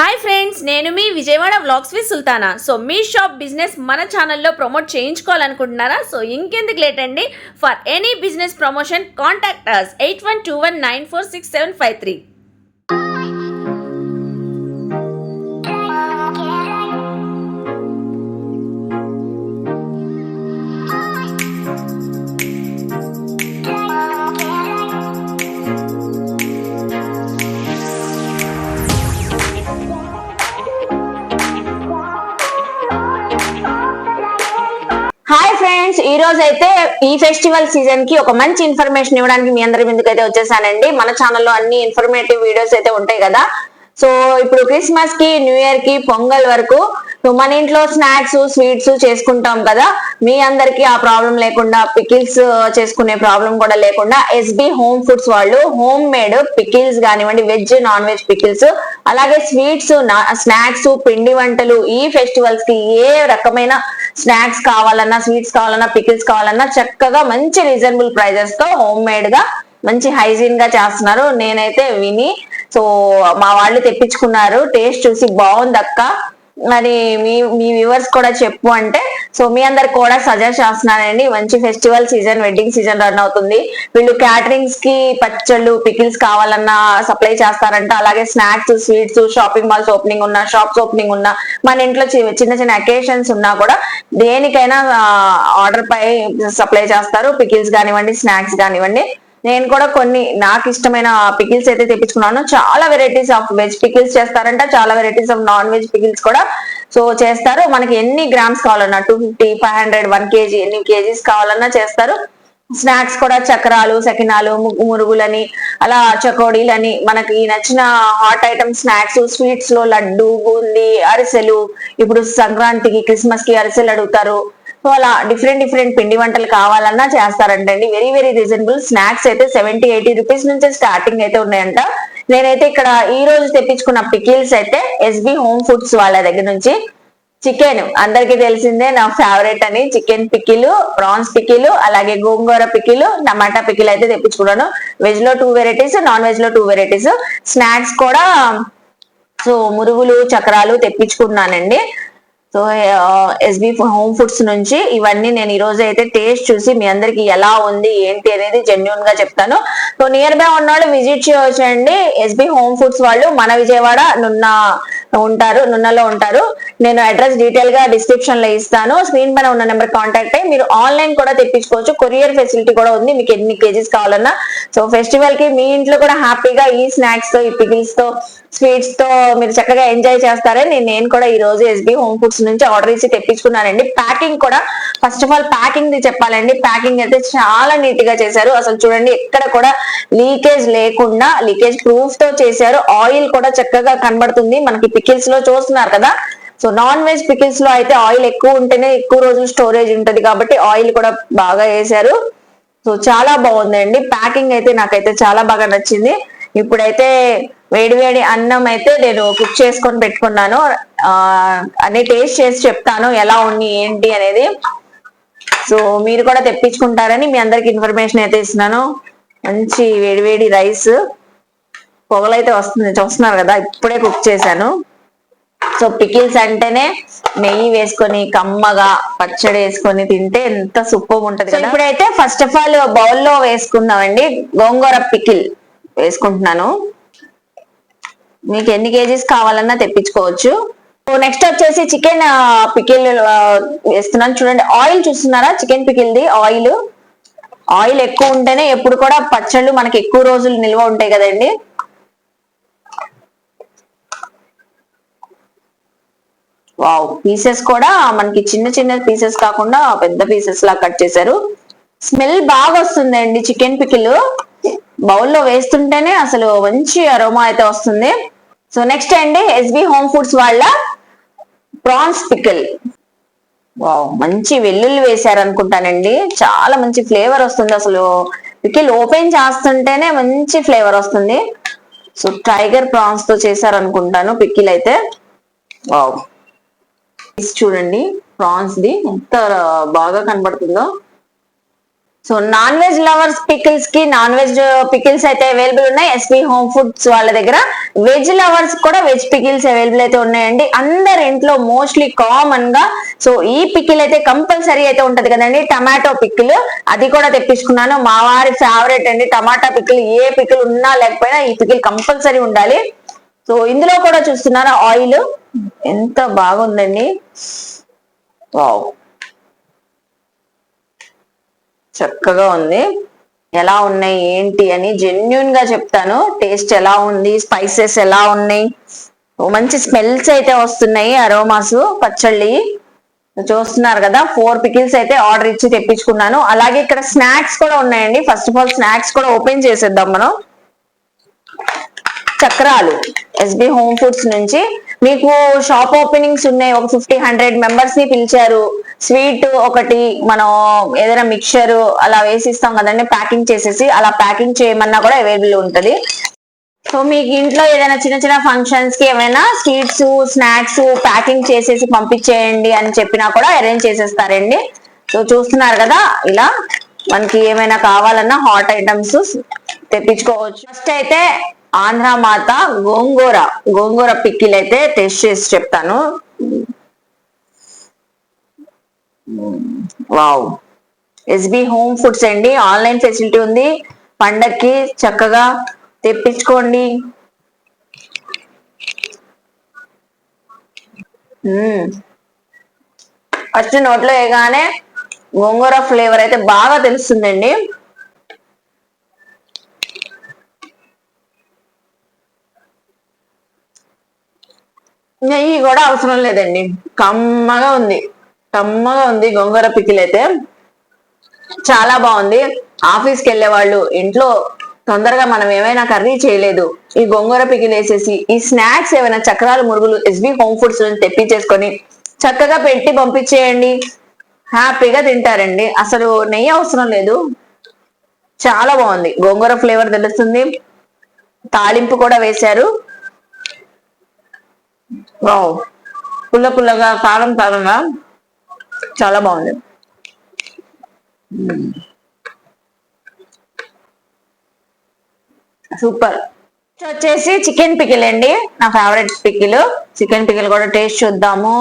Hi friends, నేను మీ Vijayawada vlogs with Sultana. So మీ షాప్ బిజినెస్ మన ఛానల్లో ప్రమోట్ చేయించుకోవాలనుకుంటున్నారా? సో ఇంకెందుకు లేట్ అండి. For any business promotion contact us 8121946753. Hi friends, ఈ రోజు అయితే ఈ ఫెస్టివల్ సీజన్ కి ఒక మంచి ఇన్ఫర్మేషన్ ఇవ్వడానికి మీ అందరి ముందుకు అయితే వచ్చేసానండి. మన ఛానల్లో అన్ని ఇన్ఫర్మేటివ్ వీడియోస్ అయితే ఉంటాయి కదా. సో ఇప్పుడు క్రిస్మస్ కి, న్యూ ఇయర్ కి, పొంగల్ వరకు మన ఇంట్లో స్నాక్స్, స్వీట్స్ చేసుకుంటాం కదా. మీ అందరికి ఆ ప్రాబ్లం లేకుండా, పికిల్స్ చేసుకునే ప్రాబ్లం కూడా లేకుండా ఎస్బి హోమ్ ఫుడ్స్ వాళ్ళు హోమ్ మేడ్ పికిల్స్ కానివ్వండి, వెజ్ నాన్ వెజ్ పికిల్స్, అలాగే స్వీట్స్, స్నాక్స్, పిండి వంటలు, ఈ ఫెస్టివల్స్ కి ఏ రకమైన స్నాక్స్ కావాలన్నా, స్వీట్స్ కావాలన్నా, పికిల్స్ కావాలన్నా చక్కగా మంచి రీజనబుల్ ప్రైజెస్ తో హోమ్ మేడ్ గా మంచి హైజీన్ గా చేస్తున్నారు. నేనైతే విని సో మా వాళ్ళు తెప్పించుకున్నారు, టేస్ట్ చూసి బాగుంది అక్క మరి మీ వ్యూవర్స్ కూడా చెప్పు అంటే, సో మీ అందరికి కూడా సజెస్ట్ చేస్తున్నానండి. మంచి festival season, wedding season run అవుతుంది. వీళ్ళు క్యాటరింగ్స్ కి పచ్చళ్ళు, పికిల్స్ కావాలన్నా సప్లై చేస్తారంట. అలాగే snacks, sweets, shopping malls opening ఉన్నా, షాప్స్ ఓపెనింగ్ ఉన్నా, మన ఇంట్లో చిన్న చిన్న అకేషన్స్ ఉన్నా కూడా దేనికైనా ఆర్డర్ పై సప్లై చేస్తారు. పికిల్స్ కానివ్వండి, స్నాక్స్ కానివ్వండి. నేను కూడా కొన్ని నాకు ఇష్టమైన పికిల్స్ అయితే తెప్పించుకున్నాను. చాలా వెరైటీస్ ఆఫ్ వెజ్ పికిల్స్ చేస్తారంట, చాలా varieties of non veg pickles కూడా సో చేస్తారు. మనకి ఎన్ని గ్రామ్స్ కావాలన్నా 250, 500, 1 kg, ఎన్ని కేజీస్ కావాలన్నా చేస్తారు. స్నాక్స్ కూడా చక్రాలు, సకినాలు, మురుగులని, అలా చకోడీలని, మనకి నచ్చిన హాట్ ఐటమ్ స్నాక్స్, స్వీట్స్ లో లడ్డు, బూందీ, అరిసెలు. ఇప్పుడు సంక్రాంతికి, క్రిస్మస్ కి అరిసెలు అడుగుతారు. సో అలా డిఫరెంట్ పిండి వంటలు కావాలన్నా చేస్తారంటండి. Very very reasonable. స్నాక్స్ అయితే 70-80 రూపీస్ నుంచి స్టార్టింగ్ అయితే ఉన్నాయంట. నేనైతే ఇక్కడ ఈ రోజు తెప్పించుకున్న పికిల్స్ అయితే ఎస్బి హోమ్ ఫుడ్స్ వాళ్ళ దగ్గర నుంచి చికెన్, అందరికి తెలిసిందే నా ఫేవరెట్ అని, చికెన్ పికిలు, ప్రాన్స్ పికిలు, అలాగే గోంగూర పికిలు, టమాటా పికిలు అయితే తెప్పించుకున్నాను. వెజ్ లో 2 వెరైటీస్, నాన్ వెజ్ లో 2 వెరైటీస్. స్నాక్స్ కూడా సో మురుగులు, చక్రాలు తెప్పించుకున్నానండి. సో ఎస్బి హోమ్ ఫుడ్స్ నుంచి ఇవన్నీ నేను ఈ రోజు అయితే టేస్ట్ చూసి మీ అందరికి ఎలా ఉంది ఏంటి అనేది జెన్యున్ గా చెప్తాను. సో నియర్ బై ఉన్నవాళ్ళు విజిట్ చేయవచ్చండి. ఎస్బి హోమ్ ఫుడ్స్ వాళ్ళు మన విజయవాడ నున్నలో ఉంటారు. నేను అడ్రస్ డీటెయిల్ గా డిస్క్రిప్షన్ లో ఇస్తాను. స్క్రీన్ పైన ఉన్న నెంబర్ కాంటాక్ట్ అయ్యి మీరు ఆన్లైన్ కూడా తెప్పించుకోవచ్చు. కొరియర్ ఫెసిలిటీ కూడా ఉంది, మీకు ఎన్ని కేజీస్ కావాలన్నా. సో ఫెస్టివల్ కి మీ ఇంట్లో కూడా హ్యాపీగా ఈ స్నాక్స్ తో, ఈ పికిల్స్ తో, స్వీట్స్ తో మీరు చక్కగా ఎంజాయ్ చేస్తారని నేను కూడా ఈ రోజు ఎస్బి హోమ్ ఫుడ్స్ నుంచి ఆర్డర్ ఇచ్చి తెప్పించుకున్నానండి. ప్యాకింగ్ కూడా first of all packing the చెప్పాలండి. ప్యాకింగ్ అయితే చాలా నీట్ గా చేశారు. అసలు చూడండి, ఎక్కడ కూడా లీకేజ్ లేకుండా లీకేజ్ ప్రూఫ్ తో చేశారు. ఆయిల్ కూడా చక్కగా కనబడుతుంది. మనకి పికిల్స్ లో చూస్తున్నారు కదా. సో నాన్ వెజ్ పికిల్స్ లో అయితే ఆయిల్ ఎక్కువ ఉంటేనే ఎక్కువ రోజులు స్టోరేజ్ ఉంటది కాబట్టి ఆయిల్ కూడా బాగా వేశారు. సో చాలా బాగుందండి. ప్యాకింగ్ అయితే నాకైతే చాలా బాగా నచ్చింది. ఇప్పుడైతే వేడివేడి అన్నం అయితే నేను కుక్ చేసుకొని పెట్టుకున్నాను. అన్ని టేస్ట్ చేసి చెప్తాను ఎలా ఉంది ఏంటి అనేది. సో మీరు కూడా తెప్పించుకుంటారని మీ అందరికి ఇన్ఫర్మేషన్ అయితే ఇస్తున్నాను. మంచి వేడివేడి రైస్, పొగలైతే వస్తుంది, చూస్తున్నారు కదా, ఇప్పుడే కుక్ చేశాను. సో పికిల్స్ అంటేనే నెయ్యి వేసుకొని కమ్మగా పచ్చడి వేసుకొని తింటే ఎంత సూపర్ ఉంటది కదా. ఇప్పుడైతే ఫస్ట్ ఆఫ్ ఆల్ బౌల్లో వేసుకుందామండి. గోంగూర పికిల్ వేసుకుంటున్నాను. మీకు ఎన్ని కేజీస్ కావాలన్నా తెప్పించుకోవచ్చు. నెక్స్ట్ వచ్చేసి చికెన్ పికిల్ వేస్తున్నాను. చూడండి, ఆయిల్ చూస్తున్నారా, చికెన్ పికిల్ది ఆయిల్ ఎక్కువ ఉంటేనే ఎప్పుడు కూడా పచ్చళ్ళు మనకి ఎక్కువ రోజులు నిల్వ ఉంటాయి కదండి. వావ్, పీసెస్ కూడా మనకి చిన్న చిన్న పీసెస్ కాకుండా పెద్ద పీసెస్ లా కట్ చేశారు. స్మెల్ బాగా వస్తుందండి. చికెన్ పికిల్ బౌల్లో వేస్తుంటేనే అసలు మంచి అరోమా అయితే వస్తుంది. సో నెక్స్ట్ అండి ఎస్బి హోమ్ ఫుడ్స్ వాళ్ళ ప్రాన్స్ పికిల్. వావ్, మంచి వెల్లుల్లి వేశారు అనుకుంటానండి. చాలా మంచి ఫ్లేవర్ వస్తుంది. అసలు పికిల్ ఓపెన్ చేస్తుంటేనే మంచి ఫ్లేవర్ వస్తుంది. సో టైగర్ ప్రాన్స్ తో చేశారు అనుకుంటాను పికిల్ అయితే. వావ్, చూడండి ప్రాన్స్ ది ఎంత బాగా కనబడుతుందో. So non veg lovers pickles కి నాన్ వెజ్ పికిల్స్ అయితే అవైలబుల్ ఉన్నాయి ఎస్పీ హోమ్ ఫుడ్స్ వాళ్ళ దగ్గర. వెజ్ లవర్స్ కూడా వెజ్ పికిల్స్ అవైలబుల్ అయితే ఉన్నాయండి. అందరి ఇంట్లో మోస్ట్లీ కామన్ గా సో ఈ పికిల్ అయితే కంపల్సరీ అయితే ఉంటది కదండి, టమాటో పికిల్. అది కూడా తెప్పించుకున్నాను, మా వారి ఫేవరెట్ అండి టమాటా పికిల్. ఏ పికిల్ ఉన్నా లేకపోయినా ఈ పికిల్ కంపల్సరీ ఉండాలి. సో ఇందులో కూడా చూస్తున్నారా ఆయిల్ ఎంత బాగుందండి, వావ్ చక్కగా ఉంది. ఎలా ఉన్నాయి ఏంటి అని జెన్యున్ గా చెప్తాను. టేస్ట్ ఎలా ఉంది, స్పైసెస్ ఎలా ఉన్నాయి, మంచి స్మెల్స్ అయితే వస్తున్నాయి, అరోమాస్ పచ్చళ్ళి చూస్తున్నారు కదా. 4 పికిల్స్ అయితే ఆర్డర్ ఇచ్చి తెప్పించుకున్నాను. అలాగే ఇక్కడ స్నాక్స్ కూడా ఉన్నాయండి. ఫస్ట్ ఆఫ్ ఆల్ స్నాక్స్ కూడా ఓపెన్ చేసేద్దాం మనం. చక్రాలు ఎస్బి హోమ్ ఫుడ్స్ నుంచి మీకు షాప్ ఓపెనింగ్స్ ఉన్నాయి. ఒక 50-100 మెంబర్స్ ని పిలిచారు. స్వీట్ ఒకటి మనం ఏదైనా మిక్చర్ అలా వేసిస్తాం కదండి, ప్యాకింగ్ చేసేసి అలా ప్యాకింగ్ చేయమన్నా కూడా అవైలబుల్ ఉంటది. సో మీకు ఇంట్లో ఏదైనా చిన్న చిన్న ఫంక్షన్స్ కి ఏమైనా స్వీట్స్ స్నాక్స్ ప్యాకింగ్ చేసేసి పంపించేయండి అని చెప్పినా కూడా అరేంజ్ చేసేస్తారండి. సో చూస్తున్నారు కదా, ఇలా మనకి ఏమైనా కావాలన్నా హాట్ ఐటమ్స్ తెప్పించుకోవచ్చు. ఫస్ట్ అయితే ఆంధ్ర మాత గోంగూర పిక్కిల్ అయితే టేస్ట్ చేసి చెప్తాను. వావ్, ఎస్బి హోమ్ ఫుడ్స్ అండి, ఆన్లైన్ ఫెసిలిటీ ఉంది. పండక్కి చక్కగా తెప్పించుకోండి. ఫస్ట్ నోట్లో వేయగానే గోంగూర ఫ్లేవర్ అయితే బాగా తెలుస్తుందండి. నెయ్యి కూడా అవసరం లేదండి, కమ్మగా ఉంది గోంగూర పికిల్ అయితే చాలా బాగుంది. ఆఫీస్కి వెళ్ళే వాళ్ళు ఇంట్లో తొందరగా మనం ఏమైనా కర్రీ చేయలేదు, ఈ గోంగూర పికిల్ వేసేసి ఈ స్నాక్స్ ఏమైనా చక్రాలు మురుగులు ఎస్బి హోమ్ ఫుడ్స్ నుంచి తెప్పించేసుకొని చక్కగా పెట్టి పంపించేయండి, హ్యాపీగా తింటారండి. అసలు నెయ్యి అవసరం లేదు, చాలా బాగుంది. గోంగూర ఫ్లేవర్ తెలుస్తుంది, తాలింపు కూడా వేశారు. వావ్, పుల్లగా కారంగా చాలా బాగుంది. సూపర్. వచ్చేసి చికెన్ పికిల్ అండి, నా ఫేవరెట్ పికిల్. చికెన్ పికిల్ కూడా టేస్ట్ చూద్దాము.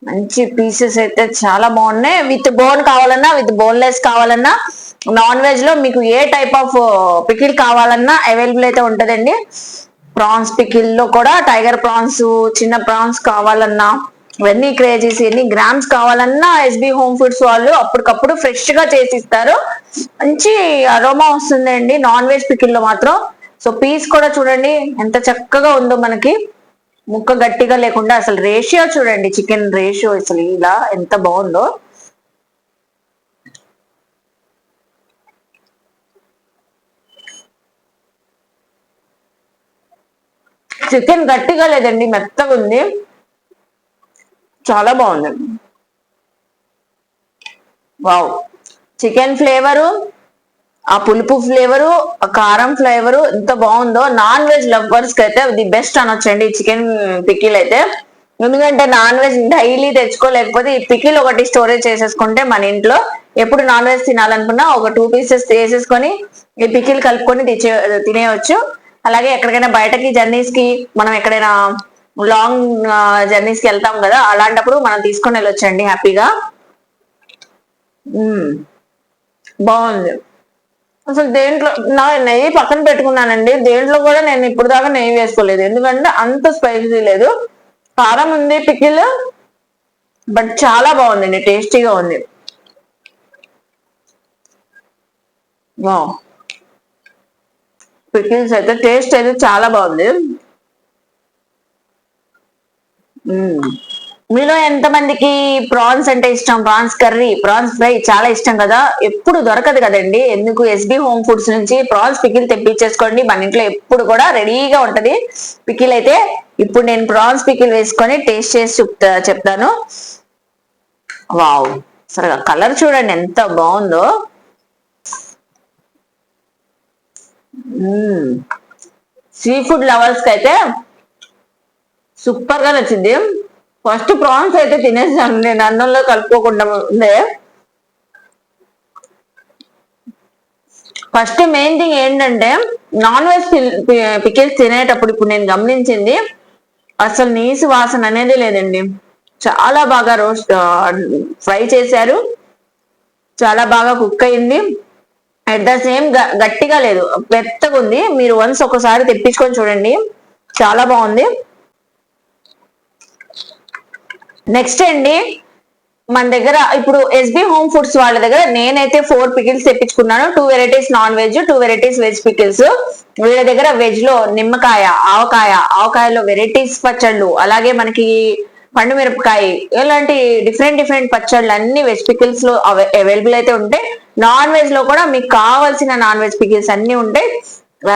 మంచి పీసెస్ అయితే చాలా బాగున్నాయి. విత్ బోన్ కావాలన్నా విత్ బోన్లెస్ కావాలన్నా నాన్ వెజ్ లో మీకు ఏ టైప్ ఆఫ్ పికిల్ కావాలన్నా అవైలబుల్ అయితే ఉంటదండి. ప్రాన్స్ పికిల్ లో కూడా టైగర్ ప్రాన్స్, చిన్న ప్రాన్స్ కావాలన్నా ఎన్ని కేజీస్ ఎన్ని గ్రామ్స్ కావాలన్నా ఎస్బి హోమ్ ఫుడ్స్ వాళ్ళు అప్పటికప్పుడు ఫ్రెష్ గా చేసి ఇస్తారు. మంచి అరోమా వస్తుందండి నాన్ వెజ్ పికిల్ లో మాత్రం. సో పీస్ కూడా చూడండి ఎంత చక్కగా ఉందో, మనకి ముక్క గట్టిగా లేకుండా. అసలు రేషియో చూడండి, చికెన్ రేషియో అసలు ఇలా ఎంత బాగుందో. చికెన్ గట్టిగా లేదండి, మెత్తగా ఉంది, చాలా బాగుంది. వావ్, చికెన్ ఫ్లేవరు, ఆ పులుపు ఫ్లేవరు, ఆ కారం ఫ్లేవరు ఎంత బాగుందో. నాన్ వెజ్ లవర్స్ కి అయితే ది బెస్ట్ అనొచ్చండి చికెన్ పికిల్ అయితే. ఎందుకంటే నాన్ వెజ్ డైలీ తెచ్చుకోలేకపోతే ఈ పికిల్ ఒకటి స్టోరేజ్ చేసేసుకుంటే మన ఇంట్లో ఎప్పుడు నాన్ వెజ్ తినాలనుకున్నా ఒక 2 పీసెస్ వేసేసుకొని ఈ పికిల్ కలుపుకొని తినేయవచ్చు. అలాగే ఎక్కడికైనా బయటకి జర్నీస్ కి మనం ఎక్కడైనా లాంగ్ జర్నీస్ కి వెళ్తాం కదా, అలాంటప్పుడు మనం తీసుకొని వెళ్ళొచ్చండి హ్యాపీగా. బాగుంది. అసలు దేంట్లో నా నెయ్యి పక్కన పెట్టుకున్నానండి, దేంట్లో కూడా నేను ఇప్పుడు దాకా నెయ్యి వేసుకోలేదు, ఎందుకంటే అంత స్పైసీ లేదు. కారం ఉంది పికిల్, బట్ చాలా బాగుందండి, టేస్టీగా ఉంది. పికిల్స్ అయితే టేస్ట్ అయితే చాలా బాగుంది. మీలో ఎంతమందికి ప్రాన్స్ అంటే ఇష్టం? ప్రాన్స్ కర్రీ, ప్రాన్స్ ఫ్రై చాలా ఇష్టం కదా, ఎప్పుడు దొరకదు కదండి. ఎందుకు ఎస్బి హోమ్ ఫుడ్స్ నుంచి ప్రాన్స్ పికిల్ తెప్పించేసుకోండి, మన ఇంట్లో ఎప్పుడు కూడా రెడీగా ఉంటది పికిల్ అయితే. ఇప్పుడు నేను ప్రాన్స్ పికిల్ వేసుకొని టేస్ట్ చేసి చెప్తాను. వావ్, సరే కలర్ చూడండి ఎంత బాగుందో. సీ ఫుడ్ లవర్స్ కి అయితే సూపర్ గా నచ్చింది. ఫస్ట్ ప్రాన్స్ అయితే తినేసాను నేను, అన్నంలో కలుపుకోకుండా ఉందే. ఫస్ట్ మెయిన్ థింగ్ ఏంటంటే నాన్ వెజ్ పికిల్స్ తినేటప్పుడు ఇప్పుడు నేను గమనించింది అసలు నీసు వాసన అనేది లేదండి. చాలా బాగా రోస్ట్ ఫ్రై చేశారు, చాలా బాగా కుక్ అయింది. అట్ ద సేమ్ గట్టిగా లేదు, మెత్తగా ఉంది. మీరు వన్స్ ఒకసారి తెప్పించుకొని చూడండి, చాలా బాగుంది. నెక్స్ట్ అండి, మన దగ్గర ఇప్పుడు ఎస్బి హోమ్ ఫుడ్స్ వాళ్ళ దగ్గర నేనైతే 4 పికిల్స్ తెప్పించుకున్నాను. 2 varieties non veg, 2 varieties veg pickles. వీళ్ళ దగ్గర వెజ్ లో నిమ్మకాయ, ఆవకాయలో వెరైటీస్ పచ్చళ్ళు, అలాగే మనకి పండు మిరపకాయ, ఇలాంటి డిఫరెంట్ డిఫరెంట్ పచ్చళ్ళు అన్ని వెజ్ పికిల్స్ లో అవైలబుల్ అయితే ఉంటాయి. నాన్ వెజ్ లో కూడా మీకు కావాల్సిన నాన్ వెజ్ పికిల్స్ అన్ని ఉంటాయి,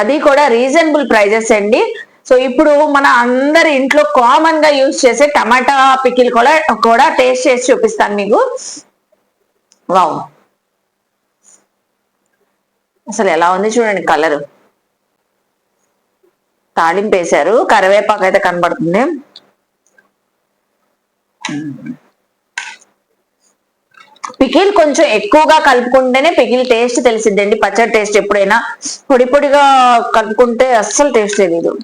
అది కూడా రీజనబుల్ ప్రైజెస్ అండి. సో ఇప్పుడు మన అందరి ఇంట్లో కామన్ గా యూజ్ చేసే టమాటా పికిల్ కూడా టేస్ట్ చేసి చూపిస్తాను మీకు. వావ్, అసలు ఎలా ఉంది చూడండి కలర్. తాలింపు వేశారు, కరివేపాకు అయితే కనబడుతుంది. పికిల్ కొంచెం ఎక్కువగా కలుపుకుంటేనే పికిల్ టేస్ట్ తెలిసిద్దండి. పచ్చడి టేస్ట్ ఎప్పుడైనా పొడి పొడిగా కలుపుకుంటే అస్సలు టేస్ట్ తెలియదు.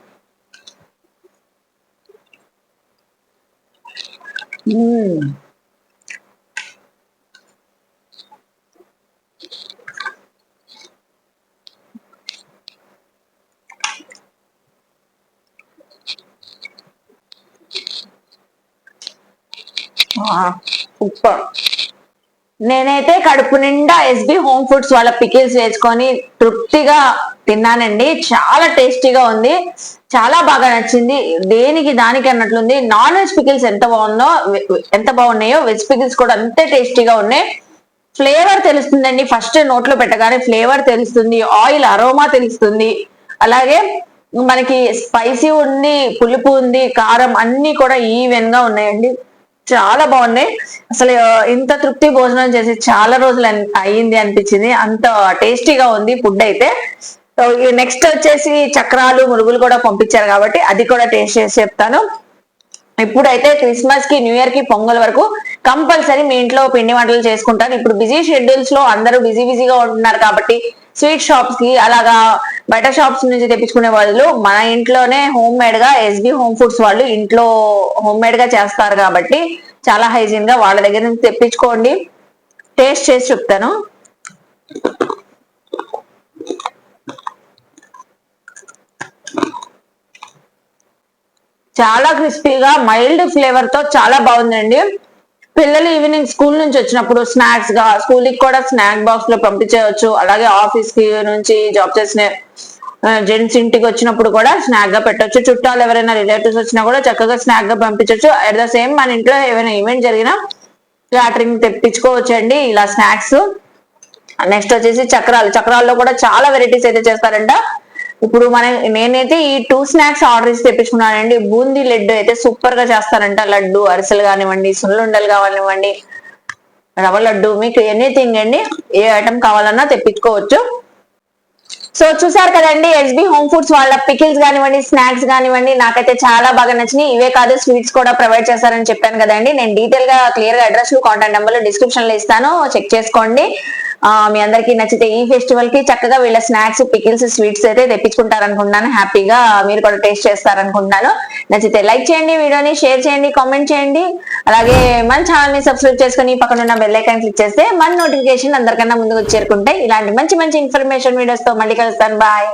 సూపర్. నేనైతే కడుపు నిండా ఎస్బి హోమ్ ఫుడ్స్ వాళ్ళ పికిల్స్ వేసుకొని తృప్తిగా తిన్నానండి. చాలా టేస్టీగా ఉంది, చాలా బాగా నచ్చింది. దేనికి దానికి అన్నట్లుంది. నాన్ వెజ్ పికిల్స్ ఎంత బాగున్నాయో వెజ్ పికిల్స్ కూడా అంతే టేస్టీగా ఉన్నాయి. ఫ్లేవర్ తెలుస్తుందండి, ఫస్ట్ నోట్లో పెట్టగానే ఫ్లేవర్ తెలుస్తుంది, ఆయిల్ అరోమా తెలుస్తుంది. అలాగే మనకి స్పైసీ ఉంది, పులుపు ఉంది, కారం అన్ని కూడా ఈవెన్ గా ఉన్నాయండి. చాలా బాగున్నాయి. అసలు ఇంత తృప్తి భోజనం చేసి చాలా రోజులు అయ్యింది అనిపించింది, అంత టేస్టీగా ఉంది ఫుడ్ అయితే. నెక్స్ట్ వచ్చేసి చక్రాలు, మురుగులు కూడా పంపించారు కాబట్టి అది కూడా టేస్ట్ చేసి చెప్తాను. ఇప్పుడైతే క్రిస్మస్ కి, న్యూ ఇయర్ కి, పొంగల్ వరకు కంపల్సరీ మీ ఇంట్లో పిండి వంటలు చేసుకుంటారు. ఇప్పుడు బిజీ షెడ్యూల్స్ లో అందరూ బిజీగా ఉంటున్నారు కాబట్టి స్వీట్ షాప్స్ కి, అలాగా బయట షాప్స్ నుంచి తెప్పించుకునే వాళ్ళు మన ఇంట్లోనే హోమ్ మేడ్ గా ఎస్బి హోమ్ ఫుడ్స్ వాళ్ళు ఇంట్లో హోమ్ మేడ్ గా చేస్తారు కాబట్టి చాలా హైజీన్ గా వాళ్ళ దగ్గర నుంచి తెప్పించుకోండి. టేస్ట్ చేసి చెప్తాను. చాలా క్రిస్పీగా మైల్డ్ ఫ్లేవర్ తో చాలా బాగుందండి. పిల్లలు ఈవినింగ్ స్కూల్ నుంచి వచ్చినప్పుడు స్నాక్స్ గా, స్కూల్ కి కూడా స్నాక్ బాక్స్ లో పంపించవచ్చు. అలాగే ఆఫీస్ కి నుంచి జాబ్ చేసిన జెంట్స్ ఇంటికి వచ్చినప్పుడు కూడా స్నాక్ గా పెట్టొచ్చు. చుట్టాలు ఎవరైనా రిలేటివ్స్ వచ్చినా కూడా చక్కగా స్నాక్ గా పంపించవచ్చు. అట్ ద సేమ్ మన ఇంట్లో ఏమైనా ఈవెంట్ జరిగినా క్యాటరింగ్ తెప్పించుకోవచ్చు అండి ఇలా స్నాక్స్. నెక్స్ట్ వచ్చేసి చక్రాల్లో కూడా చాలా వెరైటీస్ అయితే చేస్తారంట. ఇప్పుడు నేనైతే ఈ 2 స్నాక్స్ ఆర్డర్ చేసి తెప్పించుకున్నానండి. బూందీ లడ్డు అయితే సూపర్ గా చేస్తారంట. లడ్డు, అరిసెలు కానివ్వండి, సున్నుండలు కానివ్వండి, రవ్వ లడ్డు, మీకు ఎనీథింగ్ అండి, ఏ ఐటమ్ కావాలన్నా తెప్పించుకోవచ్చు. సో చూసారు కదండి, ఎస్బి హోమ్ ఫుడ్స్ వాళ్ళ పికిల్స్ కానివ్వండి, స్నాక్స్ కానివ్వండి, నాకైతే చాలా బాగా నచ్చినాయి. ఇవే కాదు, స్వీట్స్ కూడా ప్రొవైడ్ చేస్తారని చెప్పాను కదండి. నేను డీటెయిల్ గా క్లియర్ గా అడ్రస్, కాంటాక్ట్ నెంబర్లు డిస్క్రిప్షన్ లో ఇస్తాను, చెక్ చేసుకోండి. మీ అందరికీ నచ్చితే ఈ ఫెస్టివల్ కి చక్కగా వీళ్ళ స్నాక్స్, పికిల్స్, స్వీట్స్ అయితే తెప్పించుకుంటారనుకుంటున్నాను. హ్యాపీగా మీరు కూడా టేస్ట్ చేస్తారనుకుంటున్నాను. నచ్చితే లైక్ చేయండి, వీడియోని షేర్ చేయండి, కామెంట్ చేయండి. అలాగే మన ఛానల్ ని సబ్స్క్రైబ్ చేసుకుని పక్కన ఉన్న బెల్ ఐకాన్ క్లిక్ చేస్తే మన నోటిఫికేషన్ అందరికన్నా ముందుకు చేరుకుంటాయి. ఇలాంటి మంచి మంచి ఇన్ఫర్మేషన్ వీడియోస్ తో మళ్ళీ కలుస్తాను. బాయ్.